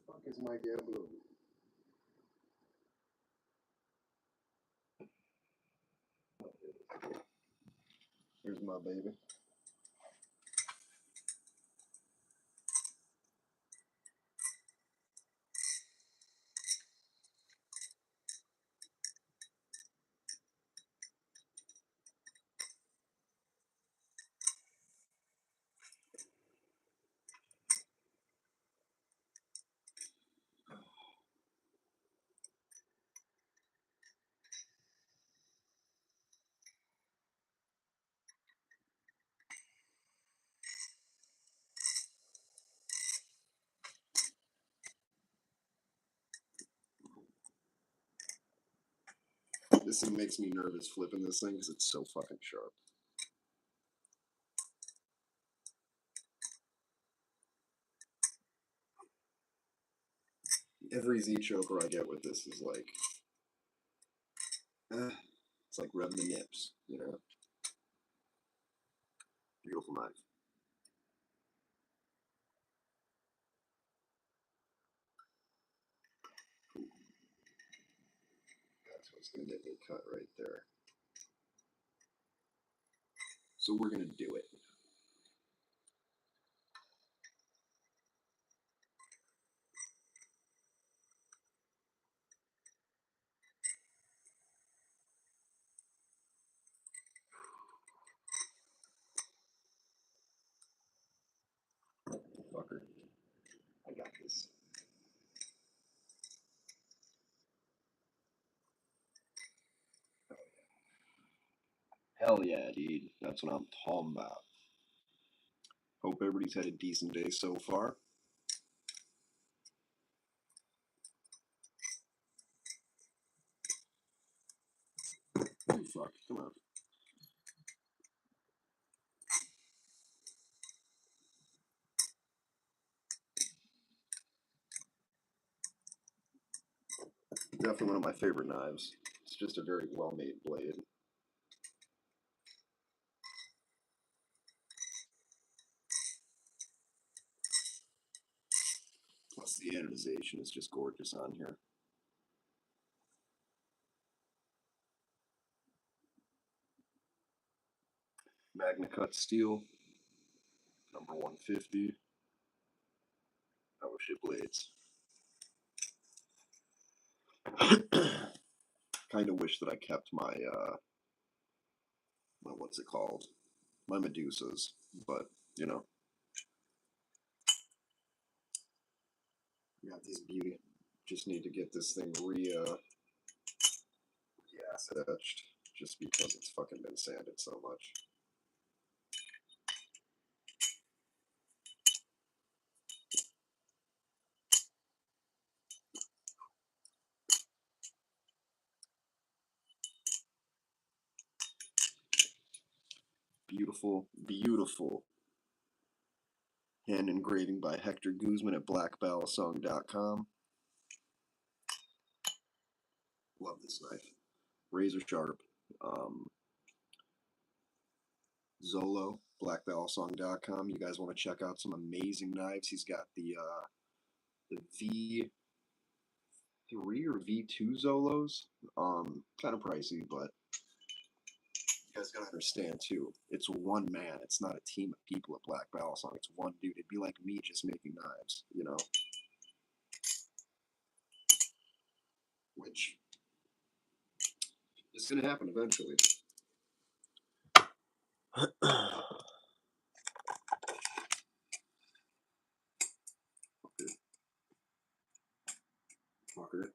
Fuck is my Gabu? Here's my baby. This makes me nervous flipping this thing because it's so fucking sharp. Every Z choker I get with this is like, it's like rubbing the nips, you know. Beautiful knife. That's what's gonna get me cut right there. So we're gonna do it. Fucker. I got this. Hell yeah, dude. That's what I'm talking about. Hope everybody's had a decent day so far. Oh, fuck. Come on. Definitely one of my favorite knives. It's just a very well-made blade. Plus the anodization is just gorgeous on here. Magna Cut steel, number 150. Fellowship blades. Kind of wish that I kept my, what's it called? My Medusas, but, you know. We got this beauty. Just need to get this thing acid etched, just because it's fucking been sanded so much. Beautiful, beautiful hand engraving by Hector Guzman at blackballsong.com. Love this knife. Razor sharp. Zolo, blackballsong.com. You guys want to check out some amazing knives? He's got the V3 or V2 Zolos. Kind of pricey, but you guys gotta understand too. It's one man. It's not a team of people at Black Ball Song. It's one dude. It'd be like me just making knives, you know. Which is gonna happen eventually. Fucker.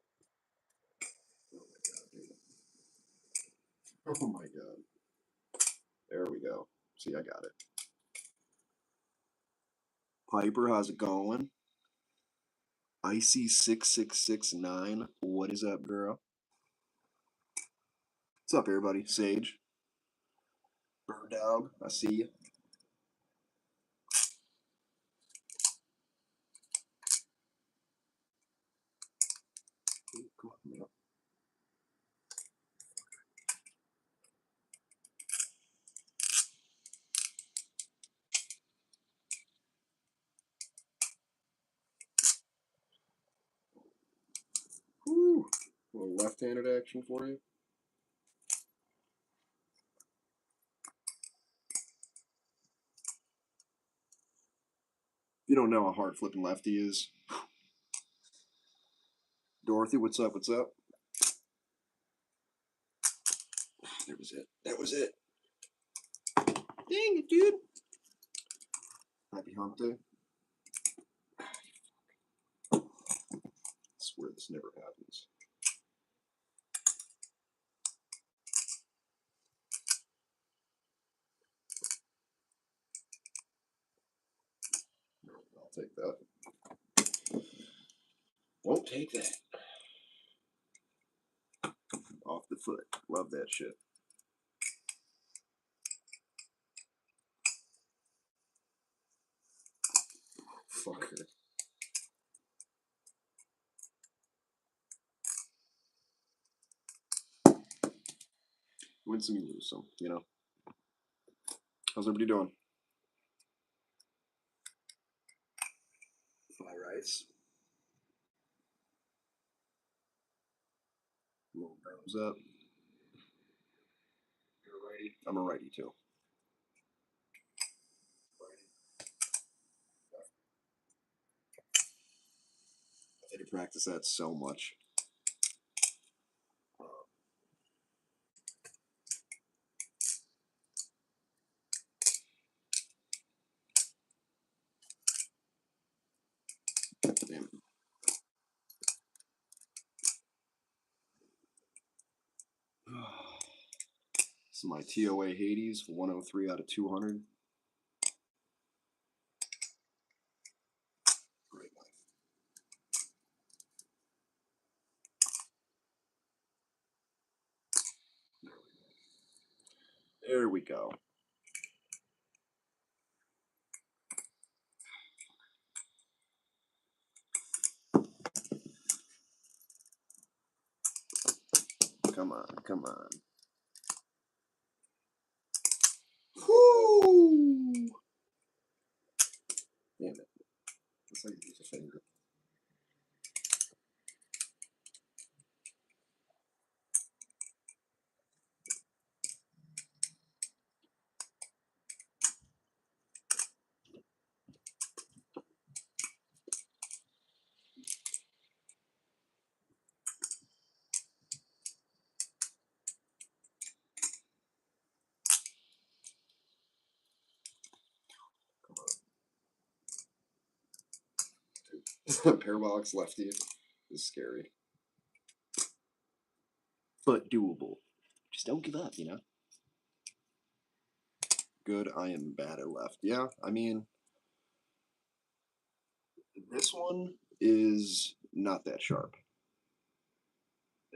Oh my god. There we go. See, I got it. Piper, how's it going? Icy6669, what is up, girl? What's up, everybody? Sage. Bird Dog, I see you. Come on, man. left-handed action for you. If you don't know how hard flipping lefty is, Dorothy, what's up? What's up? That was it. That was it. Dang it, dude. Happy hump day. I swear this never happens. I'll take that. Won't take that. Off the foot. Love that shit. Fucker. You win some, you lose some, you know? How's everybody doing? Fly rice. Little nose up. You're a righty. I'm a righty too. I had to practice that so much. Damn. This is my TOA Hades, 103 out of 200. Great knife. There we go. Come on, come on. Whoo! Damn it. Looks like you use a finger. Parabolics lefty is scary. But doable. Just don't give up, you know? Good, I am bad at left. Yeah, I mean, this one is not that sharp.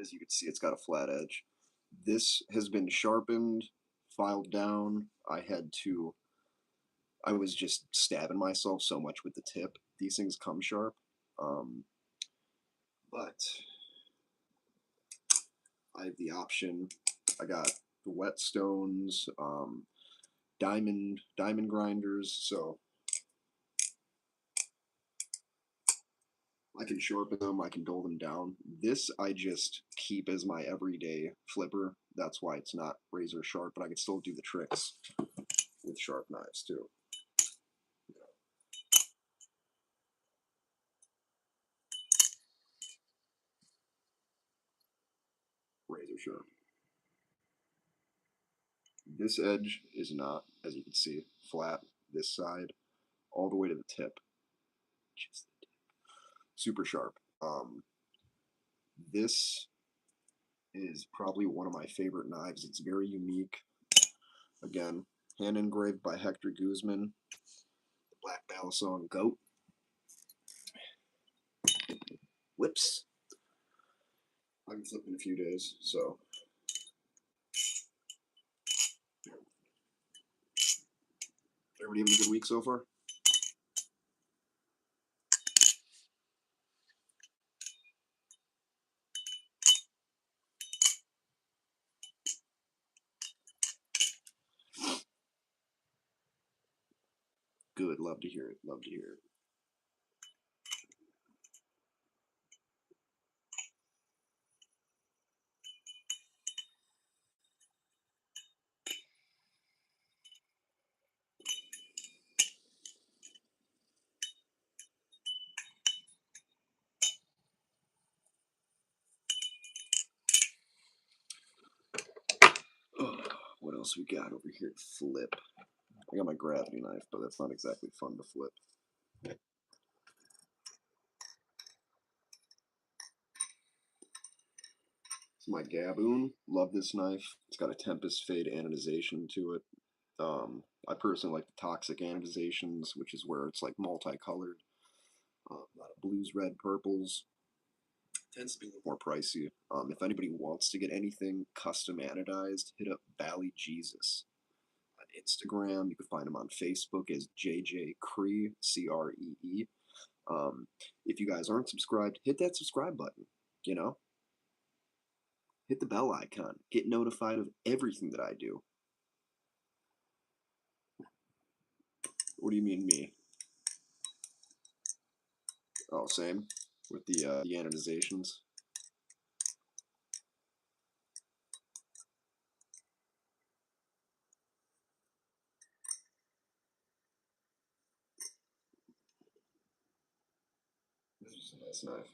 As you can see, it's got a flat edge. This has been sharpened, filed down. I was just stabbing myself so much with the tip. These things come sharp. But I have the option. I got the whetstones, diamond grinders, so I can sharpen them, I can dull them down. This I just keep as my everyday flipper. That's why it's not razor sharp, but I can still do the tricks with sharp knives too. Razor sharp. This edge is not, as you can see, flat. This side, all the way to the tip. Just the tip. Super sharp. This is probably one of my favorite knives. It's very unique. Again, hand engraved by Hector Guzman. The Black Balisong Goat. Whips. I can flip in a few days, so. Everybody having a good week so far? Good, love to hear it, love to hear it. else we got over here to flip? I got my gravity knife, but that's not exactly fun to flip. It's my Gaboon. Love this knife. It's got a Tempest Fade anodization to it. I personally like the toxic anodizations, which is where it's like multicolored. A lot of blues, red, purples. Tends to be a little more pricey. If anybody wants to get anything custom anodized, hit up Bally Jesus on Instagram. You can find him on Facebook as JJ Cree, Cree. If you guys aren't subscribed, hit that subscribe button. You know, hit the bell icon. Get notified of everything that I do. What do you mean, me? Oh, same with the anodizations. This is a nice knife.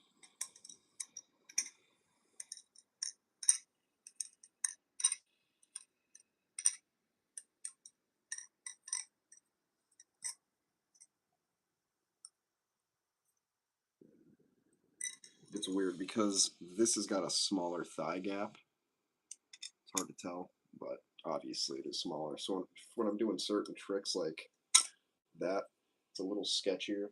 It's weird because this has got a smaller thigh gap. It's hard to tell, but obviously it is smaller. So when I'm doing certain tricks like that, it's a little sketchier.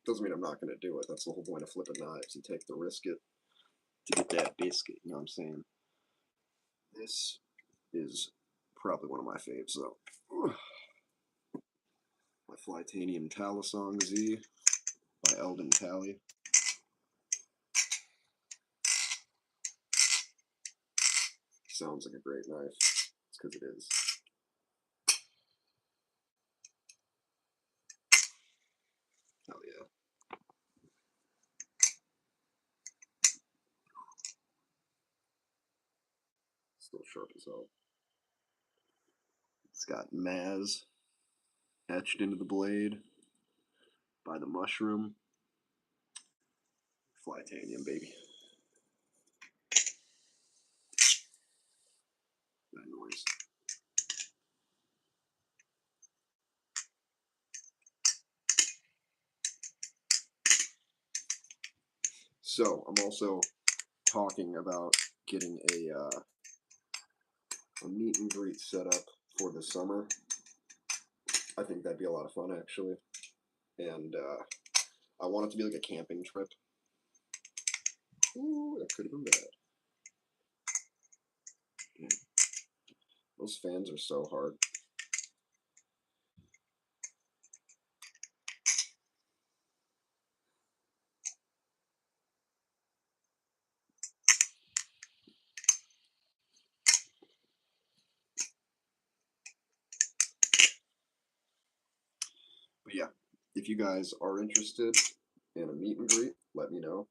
Doesn't mean I'm not going to do it. That's the whole point of flipping knives. You take the risk it to get that biscuit. You know what I'm saying? This is probably one of my faves, though. My Flytanium Talisong Z by Eldon Tally. Sounds like a great knife. It's because it is. Hell yeah. Still sharp as hell. It's got Maz etched into the blade by the mushroom. Flytanium, baby. That noise. So, I'm also talking about getting a meet and greet set up for the summer. I think that'd be a lot of fun, actually. And I want it to be like a camping trip. Ooh, that could have been bad. Yeah. Those fans are so hard. But yeah, if you guys are interested in a meet and greet, let me know.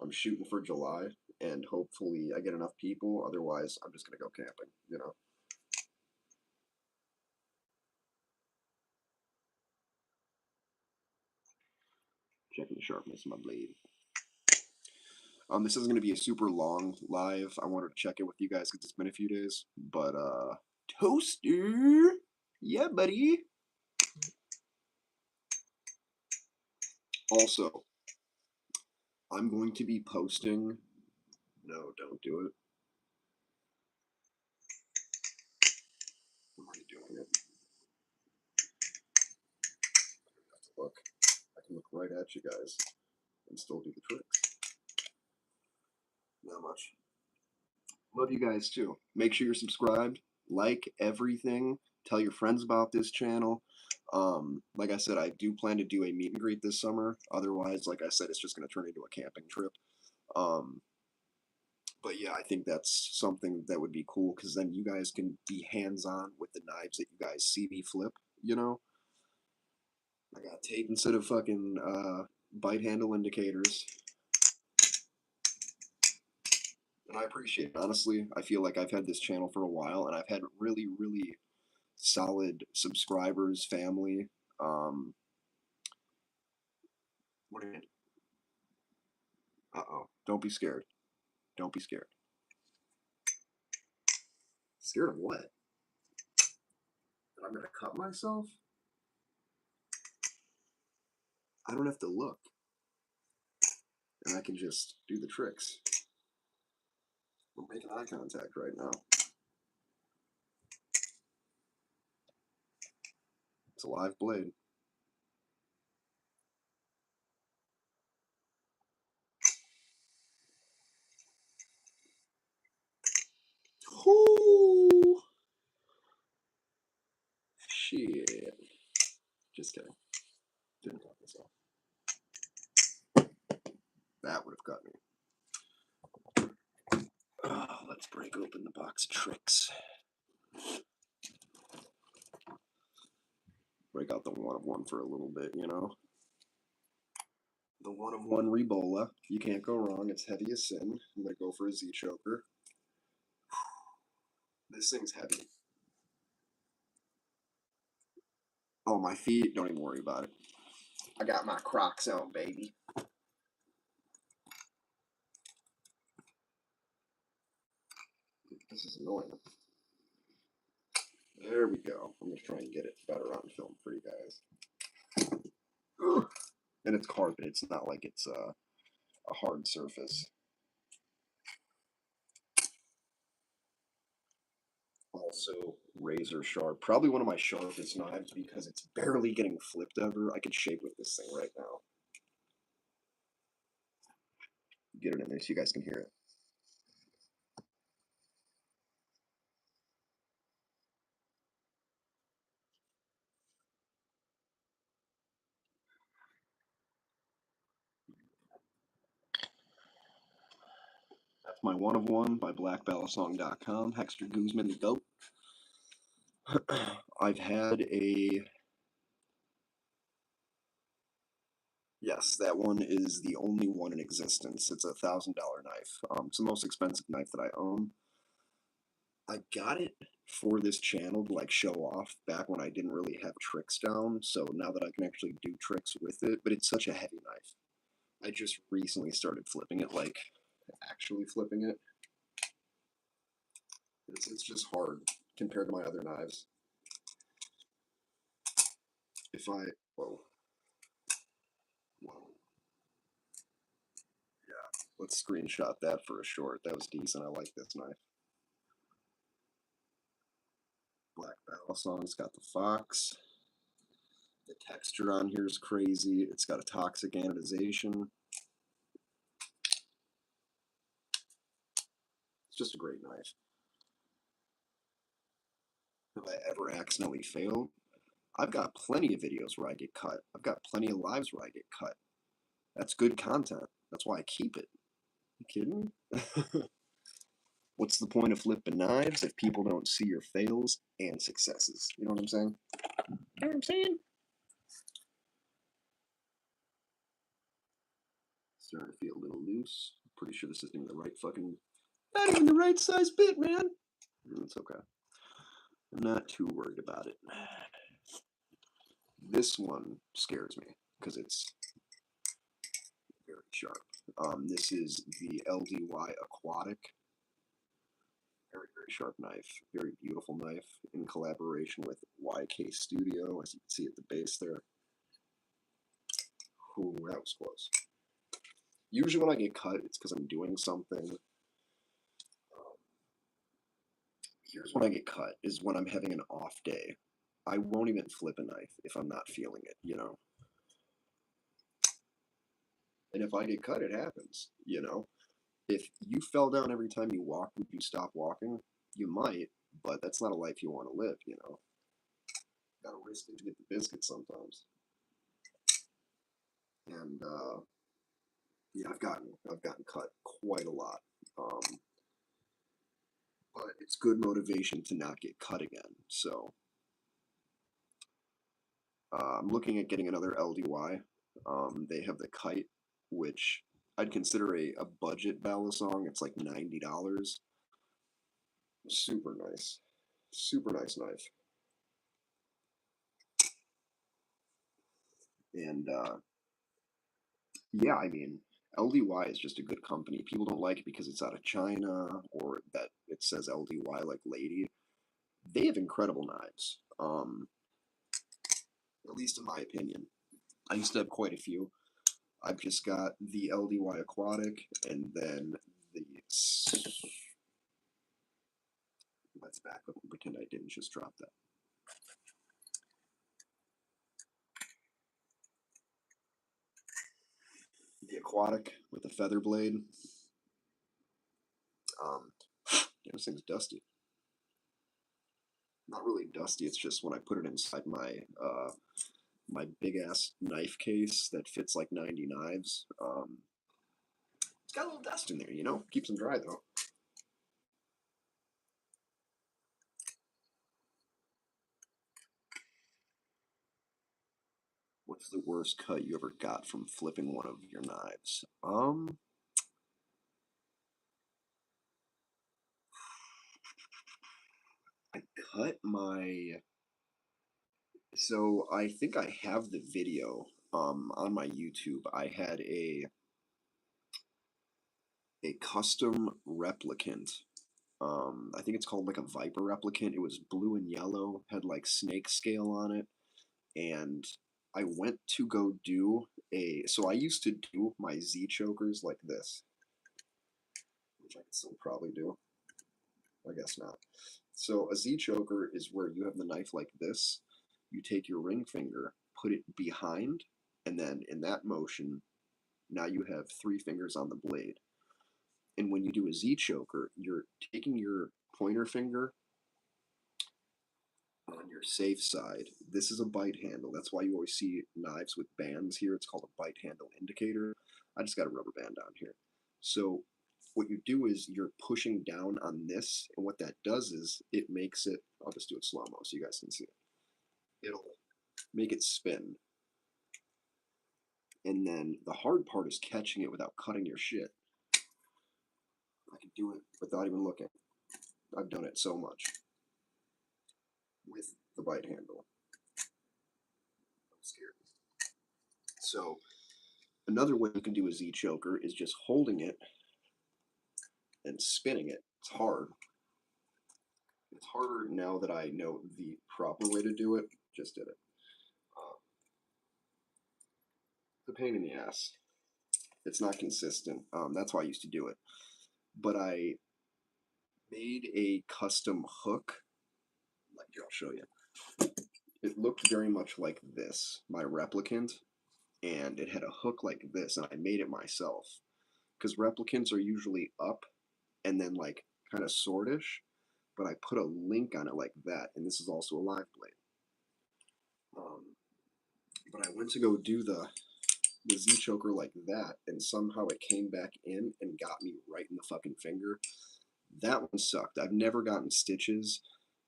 I'm shooting for July, and hopefully I get enough people. Otherwise, I'm just gonna go camping. You know. Checking the sharpness of my blade. This isn't gonna be a super long live. I wanted to check it with you guys because it's been a few days. But toaster, yeah, buddy. Also, I'm going to be posting. No, don't do it. I'm already doing it. I don't have to look. I can look right at you guys and still do the tricks. Not much. Love you guys too. Make sure you're subscribed, like everything, tell your friends about this channel. Like I said, I do plan to do a meet and greet this summer. Otherwise, like I said, it's just going to turn into a camping trip. But yeah, I think that's something that would be cool because then you guys can be hands-on with the knives that you guys see me flip. You know, I got tape instead of fucking bite handle indicators. And I appreciate it. Honestly, I feel like I've had this channel for a while, and I've had really, really solid subscribers, family. What do you mean? Uh-oh. Don't be scared. Don't be scared. Scared of what? That I'm gonna cut myself? I don't have to look. And I can just do the tricks. We're making eye contact right now. It's a live blade. Ooh. Shit. Just kidding. Didn't cut myself. That would have got me. Let's break open the box of tricks. Break out the one of one for a little bit, you know? The one of one Rebola. You can't go wrong. It's heavy as sin. I'm going to go for a Z choker. This thing's heavy. Oh, my feet. Don't even worry about it. I got my Crocs on, baby. This is annoying. There we go. I'm just trying to get it better on film for you guys. Ugh. And it's carpet. It's not like it's a hard surface. Also, razor sharp. Probably one of my sharpest knives because it's barely getting flipped ever. I could shape with this thing right now. Get it in there so you guys can hear it. That's my one of one by BlackBallasong.com. Hector Guzman, the goat. I've had a... Yes, that one is the only one in existence. It's a $1,000 knife. It's the most expensive knife that I own. I got it for this channel to like show off back when I didn't really have tricks down. So now that I can actually do tricks with it, but it's such a heavy knife. I just recently started flipping it, like actually flipping it. It's just hard compared to my other knives. If I, whoa. Yeah, let's screenshot that for a short. That was decent. I like this knife. Black Balisong. It's got the fox. The texture on here is crazy. It's got a toxic anodization. It's just a great knife. Have I ever accidentally failed? I've got plenty of videos where I get cut. I've got plenty of lives where I get cut. That's good content. That's why I keep it. You kidding me? What's the point of flipping knives if people don't see your fails and successes? You know what I'm saying? You know what I'm saying? Starting to feel a little loose. Pretty sure this isn't even the right fucking... Not even the right size bit, man! It's okay. I'm not too worried about it. This one scares me because it's very sharp. This is the LDY Aquatic. Very, very sharp knife. Very beautiful knife in collaboration with YK Studio, as you can see at the base there. Ooh, that was close. Usually when I get cut, it's because I'm doing something. Here's when I get cut, is when I'm having an off day. I won't even flip a knife if I'm not feeling it, you know? And if I get cut, it happens, you know? If you fell down every time you walked, would you stop walking? You might, but that's not a life you want to live, you know? Gotta risk it to get the biscuit sometimes. And, yeah, I've gotten cut quite a lot. But it's good motivation to not get cut again, so... I'm looking at getting another LDY. They have the Kite, which I'd consider a budget Balisong. It's like $90. Super nice. Super nice knife. And, yeah, I mean, LDY is just a good company. People don't like it because it's out of China or that it says LDY like lady. They have incredible knives, at least in my opinion. I used to have quite a few. I've just got the LDY Aquatic, and then the. Let's back up and pretend I didn't just drop that. The Aquatic with the feather blade. Yeah, this thing's dusty. Not really dusty. It's just when I put it inside my my big ass knife case that fits like 90 knives. It's got a little dust in there, you know. Keeps them dry though. What's the worst cut you ever got from flipping one of your knives? I cut my. So I think I have the video on my YouTube. I had a custom replicant. I think it's called like a Viper replicant. It was blue and yellow, had like snake scale on it, and I went to go do a. So I used to do my Z chokers like this, which I can still probably do. I guess not. So a Z choker is where you have the knife like this. You take your ring finger, put it behind, and then in that motion, now you have three fingers on the blade. And when you do a Z choker, you're taking your pointer finger on your safe side. This is a bite handle. That's why you always see knives with bands here. It's called a bite handle indicator. I just got a rubber band on here. So what you do is you're pushing down on this, and what that does is it makes it. I'll just do it slow mo so you guys can see it. It'll make it spin, and then the hard part is catching it without cutting your shit. I can do it without even looking. I've done it so much with the bite handle. I'm scared. So another way you can do a Z choker is just holding it and spinning it. It's hard. It's harder now that I know the proper way to do it. Just did it. It's a pain in the ass. It's not consistent. That's why I used to do it. But I made a custom hook. Like, I'll show you. It looked very much like this, my replicant, and it had a hook like this, and I made it myself. Because replicants are usually up and then like kind of swordish, but I put a link on it like that, and this is also a live blade. But I went to go do the Z choker like that, and somehow it came back in and got me right in the fucking finger. That one sucked. I've never gotten stitches.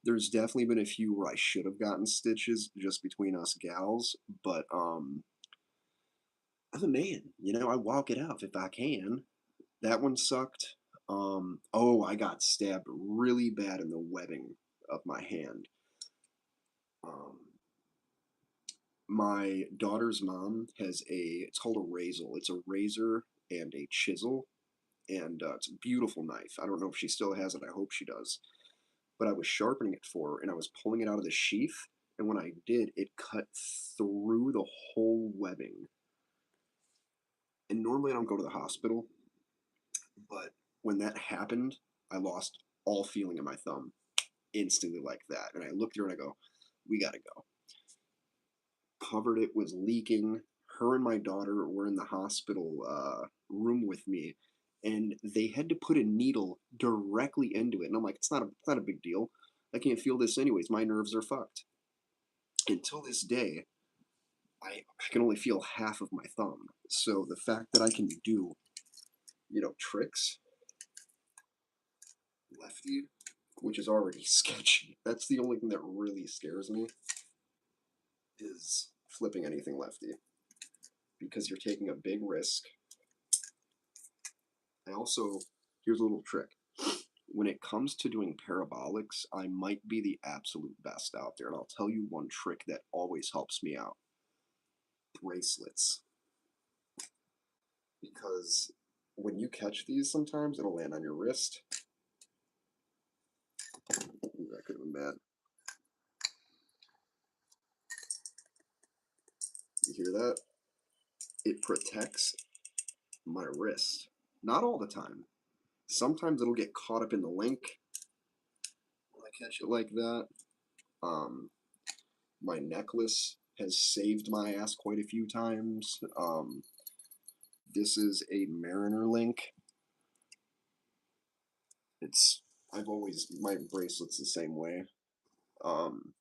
There's definitely been a few where I should have gotten stitches just between us gals, but I'm a man, you know. I walk it out if I can. That one sucked. Oh, I got stabbed really bad in the webbing of my hand. Um, my daughter's mom has it's called a razor. It's a razor and a chisel, and it's a beautiful knife. I don't know if she still has it. I hope she does. But I was sharpening it for her, and I was pulling it out of the sheath, and when I did, it cut through the whole webbing. And normally I don't go to the hospital, but when that happened, I lost all feeling in my thumb instantly like that. And I looked at her and I go, "We gotta go." Covered it, was leaking. Her and my daughter were in the hospital room with me, and they had to put a needle directly into it. And I'm like, it's not a big deal. I can't feel this anyways. My nerves are fucked. Until this day, I can only feel half of my thumb. So the fact that I can do, tricks lefty, which is already sketchy. That's the only thing that really scares me, is flipping anything lefty, because you're taking a big risk. I also, here's a little trick. When it comes to doing parabolics, I might be the absolute best out there, and I'll tell you one trick that always helps me out. Bracelets. Because when you catch these sometimes, it'll land on your wrist. Ooh, That could have been bad. You hear that? It protects my wrist. Not all the time. Sometimes it'll get caught up in the link when I catch it like that. Um, my necklace has saved my ass quite a few times. This is a Mariner link. I've always, my bracelet's the same way. Um,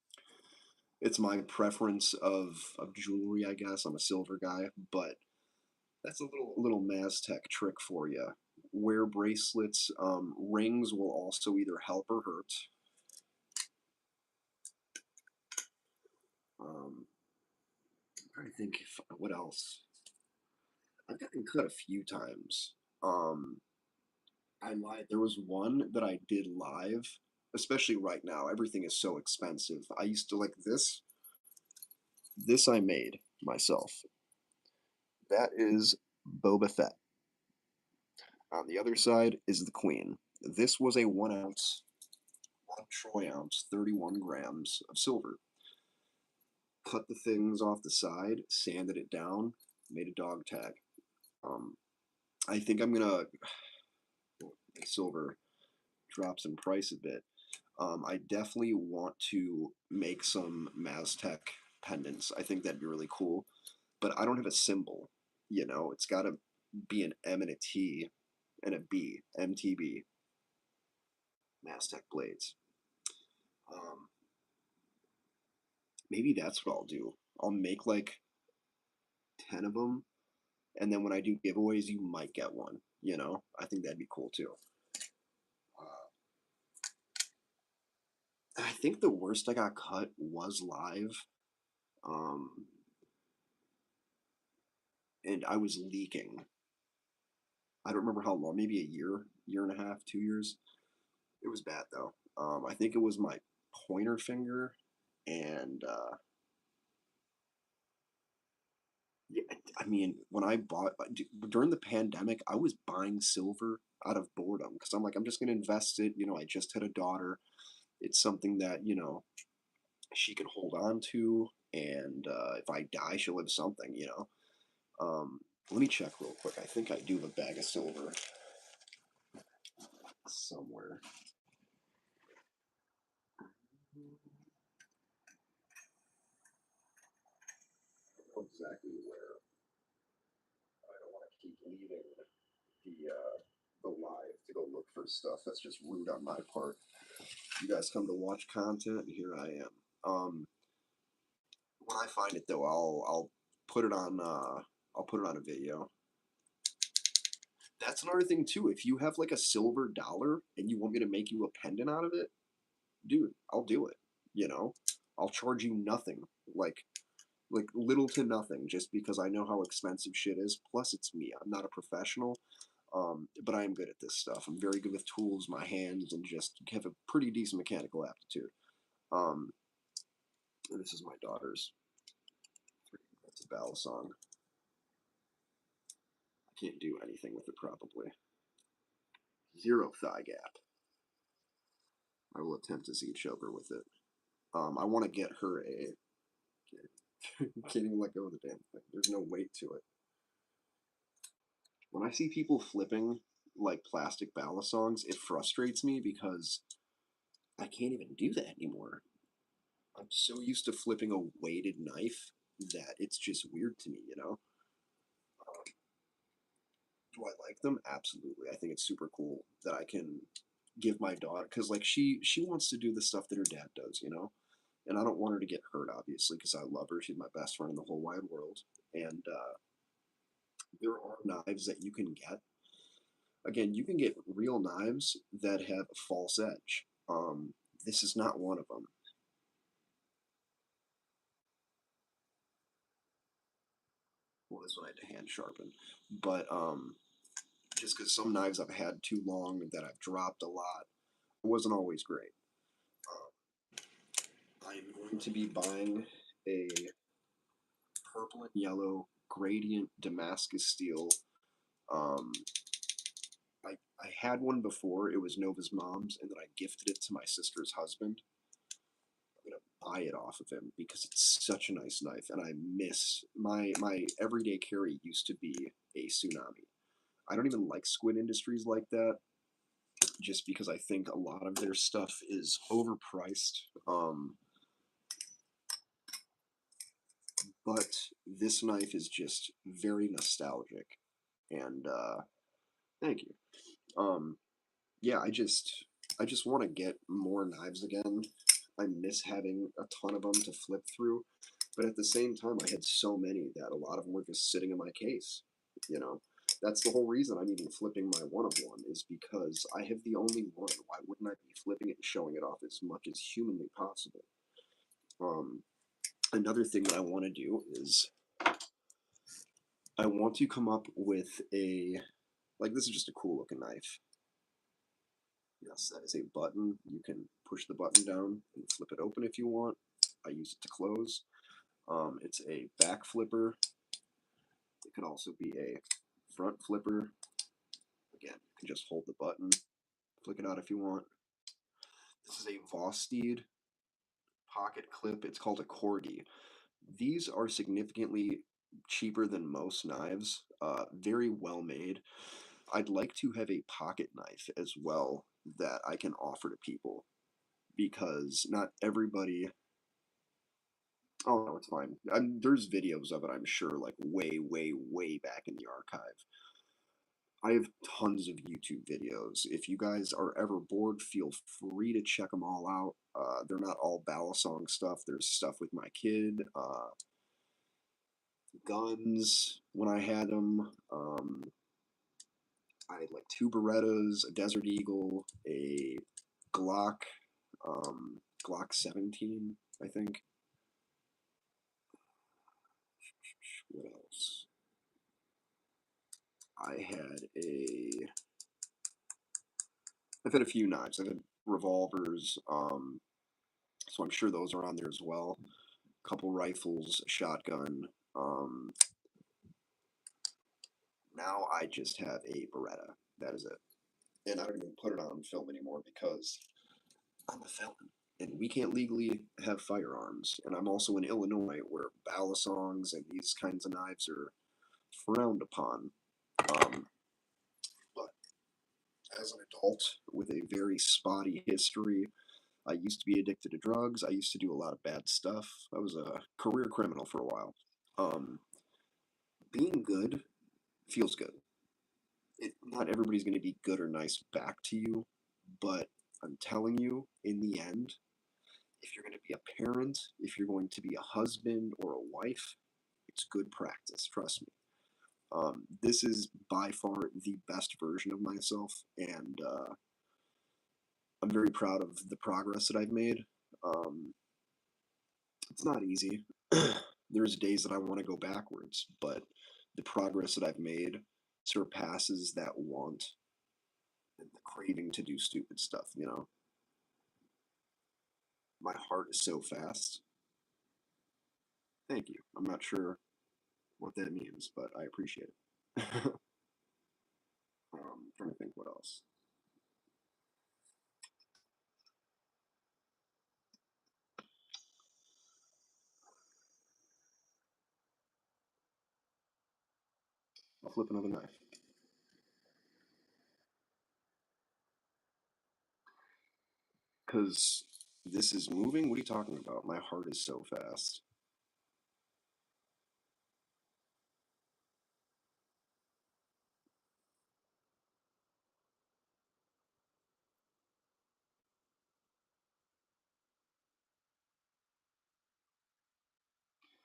it's my preference of jewelry, I guess. I'm a silver guy, but that's a little Maztec trick for you. Wear bracelets. Rings will also either help or hurt. I'm trying to think what else. I've gotten cut a few times. Um, I lied. There was one that I did live, especially right now. Everything is so expensive. I used to like this. This I made myself. That is Boba Fett. On the other side is the Queen. This was a 1 ounce, 1 troy ounce, 31 grams of silver. Cut the things off the side, sanded it down, made a dog tag. Um, I think I'm gonna silver drops in price a bit. I definitely want to make some Maztec pendants. I think that'd be really cool, but I don't have a symbol. You know, it's got to be an M and a T and a B. MTB. Maztec blades. Um, Maybe that's what I'll do. I'll make like 10 of them, and then when I do giveaways, you might get one. You know, I think that'd be cool too. Uh, I think the worst I got cut was live. Um, and I was leaking. I don't remember how long, maybe a year and a half, 2 years. It was bad though. I think it was my pointer finger, and yeah, I mean, when I bought during the pandemic, I was buying silver out of boredom because I'm like, I'm just gonna invest it. You know, I just had a daughter. It's something that she can hold on to, and if I die, she'll have something. Um, Let me check real quick. I think I do have a bag of silver somewhere. I don't know exactly where. I don't want to keep leaving the live to go look for stuff. That's just rude on my part. You guys come to watch content, and here I am. When I find it though, I'll put it on. I'll put it on a video. That's another thing too. If you have like a silver dollar and you want me to make you a pendant out of it, dude, I'll do it. You know, I'll charge you nothing. Like little to nothing, just because I know how expensive shit is. Plus, it's me. I'm not a professional, but I am good at this stuff. I'm very good with tools, my hands, and just have a pretty decent mechanical aptitude. Um, this is my daughter's. It's a ballad song. I can't do anything with it probably. Zero thigh gap. I will attempt to see choker with it. I want to get her a. Can't even let go of the damn thing. There's no weight to it. When I see people flipping like plastic ballast songs, it frustrates me because I can't even do that anymore. I'm so used to flipping a weighted knife that it's just weird to me. Do I like them? Absolutely. I think it's super cool that I can give my daughter, because like she wants to do the stuff that her dad does. And I don't want her to get hurt, obviously, because I love her. She's my best friend in the whole wide world. And there are knives that you can get. Again, you can get real knives that have a false edge. This is not one of them. Well, this one I had to hand sharpen, but just because some knives I've had too long that I've dropped a lot, it wasn't always great. I'm going to be buying a purple and yellow gradient Damascus steel um, I had one before. It was Nova's mom's, and then I gifted it to my sister's husband. I'm gonna buy it off of him because it's such a nice knife, and I miss my everyday carry used to be a Tsunami. I don't even like Squid Industries like that, just because I think a lot of their stuff is overpriced. But this knife is just very nostalgic, and thank you. Um, yeah, I just want to get more knives again. I miss having a ton of them to flip through, but at the same time, I had so many that a lot of them were just sitting in my case. You know, that's the whole reason I'm even flipping my one of one is because I have the only one. Why wouldn't I be flipping it and showing it off as much as humanly possible? Um, Another thing that I want to do is I want to come up with a like this is just a cool looking knife. Yes, that is a button. You can push the button down and flip it open if you want. I use it to close. It's a back flipper. It could also be a front flipper. Again, you can just hold the button, flick it out if you want. This is a Vosteed pocket clip. It's called a Corgi. These are significantly cheaper than most knives. Very well made. I'd like to have a pocket knife as well that I can offer to people because not everybody. Oh no, it's fine. There's videos of it, I'm sure, like way, way, way back in the archive. I have tons of YouTube videos. If you guys are ever bored, feel free to check them all out. They're not all Balisong stuff. There's stuff with my kid, guns when I had them. I had like two Berettas, a Desert Eagle, a Glock, Glock 17, I think. What else? I had a. I've had a few knives. I've had revolvers, so I'm sure those are on there as well. A couple rifles, a shotgun. Um, Now I just have a Beretta. That is it. And I don't even put it on film anymore because I'm a felon. And we can't legally have firearms. And I'm also in Illinois where balisongs and these kinds of knives are frowned upon. But as an adult with a very spotty history, I used to be addicted to drugs. I used to do a lot of bad stuff. I was a career criminal for a while. Um, Being good feels good. Not everybody's going to be good or nice back to you, but I'm telling you, in the end, if you're going to be a parent, if you're going to be a husband or a wife, it's good practice. Trust me. This is by far the best version of myself, and I'm very proud of the progress that I've made. Um, it's not easy. There's days that I want to go backwards, but the progress that I've made surpasses that want and the craving to do stupid stuff, you know? My heart is so fast. Thank you. I'm not sure what that means, but I appreciate it. Trying to think what else. I'll flip another knife. Because this is moving? What are you talking about? My heart is so fast.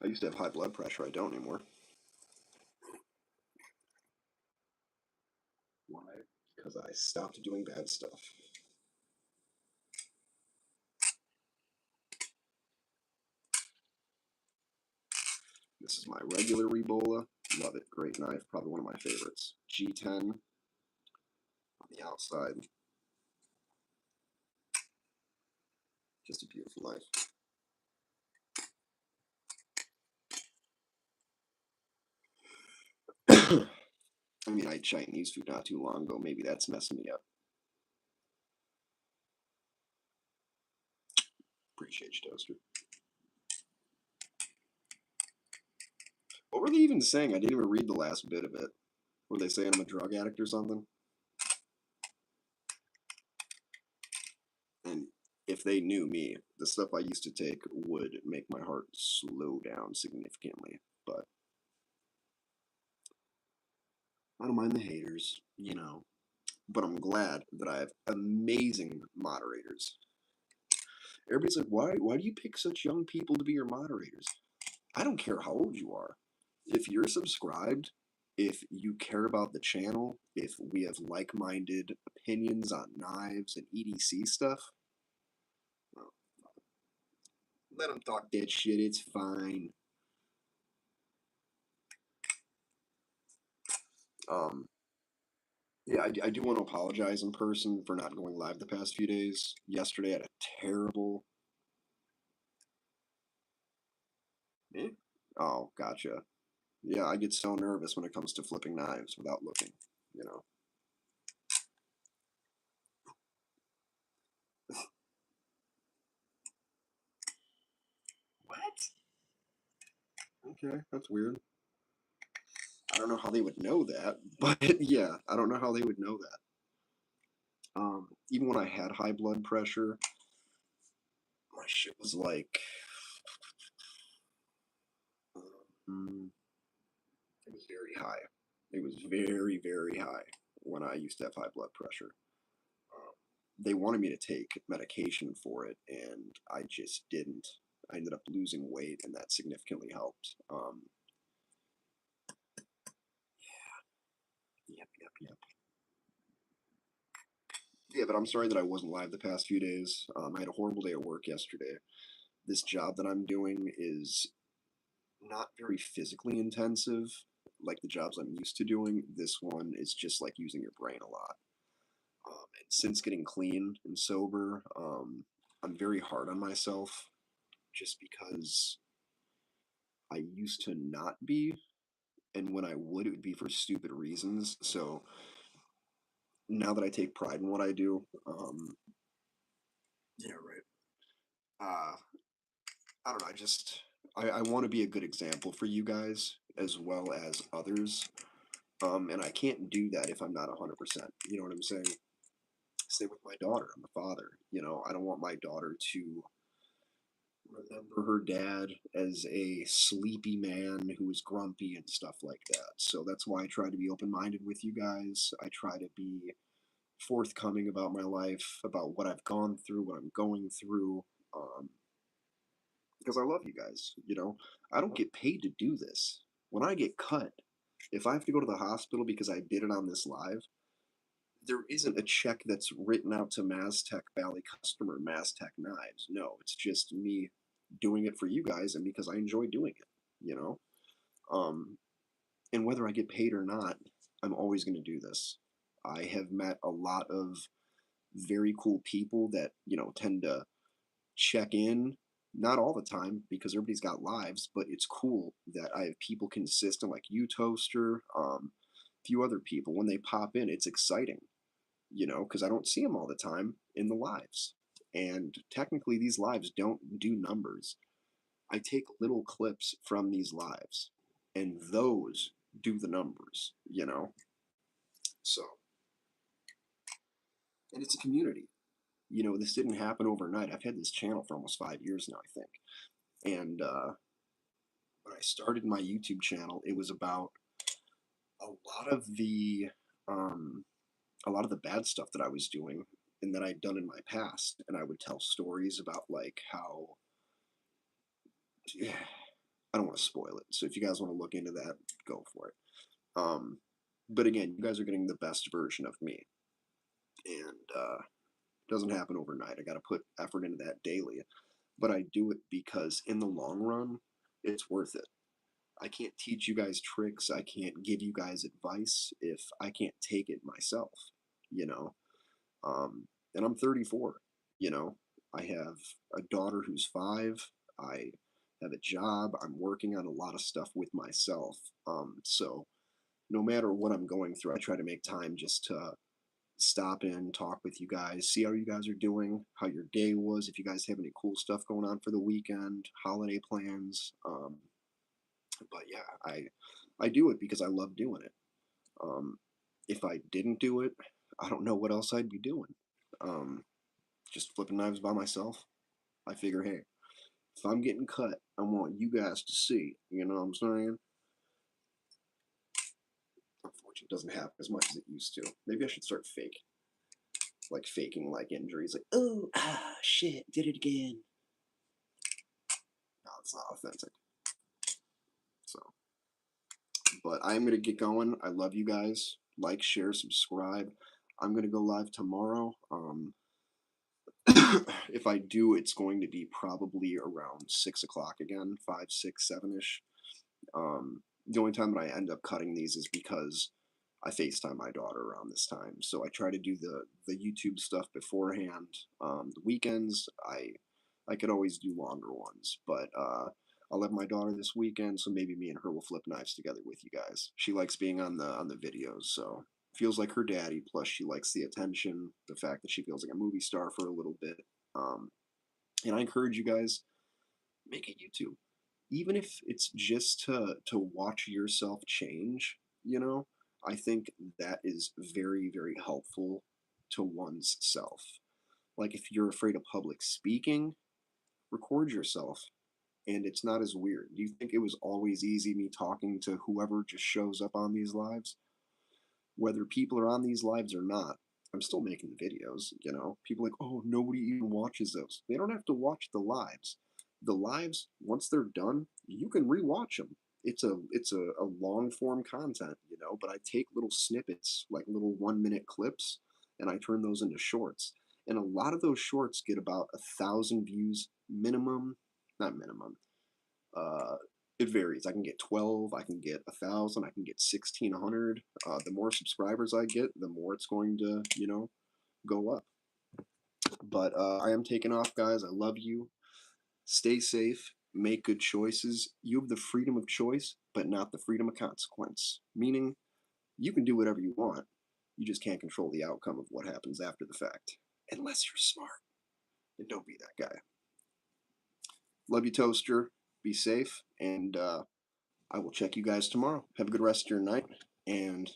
I used to have high blood pressure. I don't anymore. Why? Because I stopped doing bad stuff. This is my regular Rebola. Love it. Great knife. Probably one of my favorites. G10 on the outside. Just a beautiful knife. I mean, I ate Chinese food not too long ago. Maybe that's messing me up. Appreciate you, Toaster. What were they even saying? I didn't even read the last bit of it. Were they saying I'm a drug addict or something? And if they knew me, the stuff I used to take would make my heart slow down significantly. But I don't mind the haters, you know. But I'm glad that I have amazing moderators. Everybody's like, why do you pick such young people to be your moderators? I don't care how old you are. If you're subscribed, if you care about the channel, if we have like-minded opinions on knives and EDC stuff, well, let them talk that shit. It's fine. Yeah, I do want to apologize in person for not going live the past few days. Yesterday I had a terrible. Eh? Oh, gotcha. Yeah, I get so nervous when it comes to flipping knives without looking, you know. What? Okay, that's weird. I don't know how they would know that, but yeah, I don't know how they would know that. Even when I had high blood pressure, my shit was like, um, it was very high. It was very, very high when I used to have high blood pressure. Um, they wanted me to take medication for it, and I just didn't. I ended up losing weight, and that significantly helped. Yep. Yeah, but I'm sorry that I wasn't live the past few days. I had a horrible day at work yesterday. This job that I'm doing is not very physically intensive, like the jobs I'm used to doing. This one is just like using your brain a lot. And since getting clean and sober, I'm very hard on myself just because I used to not be, and when I would, it would be for stupid reasons. So now that I take pride in what I do, yeah, right. I don't know. I want to be a good example for you guys as well as others. And I can't do that if I'm not 100%. You know what I'm saying? Same with my daughter. I'm a father. You know, I don't want my daughter to remember her dad as a sleepy man who was grumpy and stuff like that. So that's why I try to be open minded with you guys. I try to be forthcoming about my life, about what I've gone through, what I'm going through. Um, because I love you guys. You know, I don't get paid to do this. When I get cut, if I have to go to the hospital because I did it on this live, there isn't a check that's written out to Maztec Valley customer Maztec Knives. No, it's just me doing it for you guys and because I enjoy doing it, you know? Um, and whether I get paid or not, I'm always going to do this. I have met a lot of very cool people that, you know, tend to check in. Not all the time because everybody's got lives, but it's cool that I have people consistent like you, Toaster, a few other people. When they pop in, it's exciting, you know, because I don't see them all the time in the lives. And technically, these lives don't do numbers. I take little clips from these lives, and those do the numbers, you know? So, and it's a community. You know, this didn't happen overnight. I've had this channel for almost 5 years now, I think. And when I started my YouTube channel, it was about a lot of the um, a lot of the bad stuff that I was doing and that I'd done in my past, and I would tell stories about like how I don't want to spoil it. So if you guys want to look into that, go for it. Um, but again, you guys are getting the best version of me, and it doesn't happen overnight. I got to put effort into that daily, but I do it because in the long run, it's worth it. I can't teach you guys tricks. I can't give you guys advice if I can't take it myself, you know? And I'm 34, you know? I have a daughter who's 5. I have a job. I'm working on a lot of stuff with myself. So no matter what I'm going through, I try to make time just to stop in, talk with you guys, see how you guys are doing, how your day was, if you guys have any cool stuff going on for the weekend, holiday plans. But yeah, I do it because I love doing it. Um, if I didn't do it, I don't know what else I'd be doing. Um, just flipping knives by myself. I figure, hey, if I'm getting cut, I want you guys to see. You know what I'm saying? Unfortunately, it doesn't happen as much as it used to. Maybe I should start faking like injuries, like, oh, shit, did it again. No, it's not authentic. So, but I'm gonna get going. I love you guys. Like, share, subscribe. I'm gonna go live tomorrow. If I do, it's going to be probably around 6 o'clock again, 5, 6, 7 ish. The only time that I end up cutting these is because I FaceTime my daughter around this time. So I try to do the YouTube stuff beforehand. The weekends, I could always do longer ones, but I'll have my daughter this weekend, so maybe me and her will flip knives together with you guys. She likes being on the videos, so feels like her daddy. Plus, she likes the attention, the fact that she feels like a movie star for a little bit. Um, and I encourage you guys, make a YouTube, even if it's just to watch yourself change. You know, I think that is very very helpful to one's self. Like if you're afraid of public speaking, record yourself and it's not as weird. Do you think it was always easy me talking to whoever just shows up on these lives? Whether people are on these lives or not, I'm still making videos, you know. People are like, "Oh, nobody even watches those." They don't have to watch the lives. The lives, once they're done, you can rewatch them. It's a long form content, you know, but I take little snippets, like little 1 minute clips, and I turn those into shorts. And a lot of those shorts get about 1,000 views minimum, not minimum, uh, it varies. I can get 12, I can get 1,000, I can get 1,600. The more subscribers I get, the more it's going to, go up. But I am taking off, guys. I love you. Stay safe. Make good choices. You have the freedom of choice, but not the freedom of consequence. Meaning, you can do whatever you want. You just can't control the outcome of what happens after the fact. Unless you're smart. And don't be that guy. Love you, Toaster. Be safe. And I will check you guys tomorrow. Have a good rest of your night, and